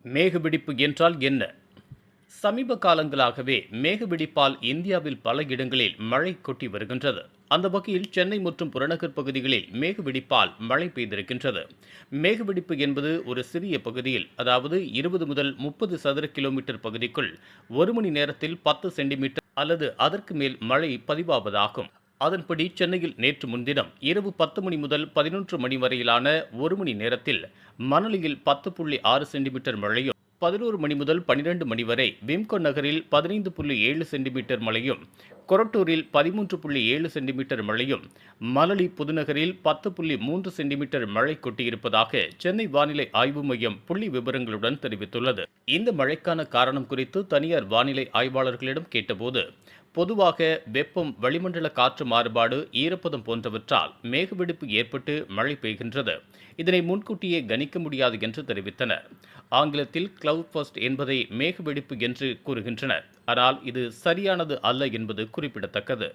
மேகவெடிப்பு என்றால் என்ன? சமீப காலங்களாகவே மேகவெடிப்பால் இந்தியாவில் பல இடங்களில் மழை கொட்டி வருகின்றது. அந்த வகையில் சென்னை மற்றும் புறநகர் பகுதிகளில் மேகவெடிப்பால் மழை பெய்திருக்கின்றது. மேகவெடிப்பு என்பது ஒரு சிறிய பகுதியில், அதாவது 20 முதல் 30 சதுர கிலோமீட்டர் பகுதிக்குள் 1 மணி நேரத்தில் 10 சென்டிமீட்டர் அல்லது அதற்கு மேல் மழை பதிவாவதாகும். அதன்படி சென்னையில் நேற்று முன்தினம் இரவு 10 மணி முதல் 11 மணி வரையிலான 1 மணி நேரத்தில் மணலியில் 10.6 சென்டிமீட்டர் மழையும், 11 மணி முதல் 12 மணி வரை விம்கோ நகரில் 15.7 சென்டிமீட்டர் மழையும், கொரட்டூரில் 13.7 சென்டிமீட்டர் மழையும், மணலி புதுநகரில் 10.3 சென்டிமீட்டர் மழை கொட்டியிருப்பதாக சென்னை வானிலை ஆய்வு மையம் புள்ளி விவரங்களுடன் தெரிவித்துள்ளது. இந்த மழைக்கான காரணம் குறித்து தனியார் வானிலை ஆய்வாளர்களிடம் கேட்டபோது, பொதுவாக வெப்பம், வளிமண்டல காற்று மாறுபாடு, ஈரப்பதம் போன்றவற்றால் மேகவெடிப்பு ஏற்பட்டு மழை பெய்கின்றது. இதனை முன்கூட்டியே கணிக்க முடியாது என்று தெரிவித்தனர். ஆங்கிலத்தில் கிளவுட் பர்ஸ்ட் என்பதை மேகவெடிப்பு என்று கூறுகின்றனர். ஆனால் இது சரியானது அல்ல என்பது குறிப்பிடத்தக்கது.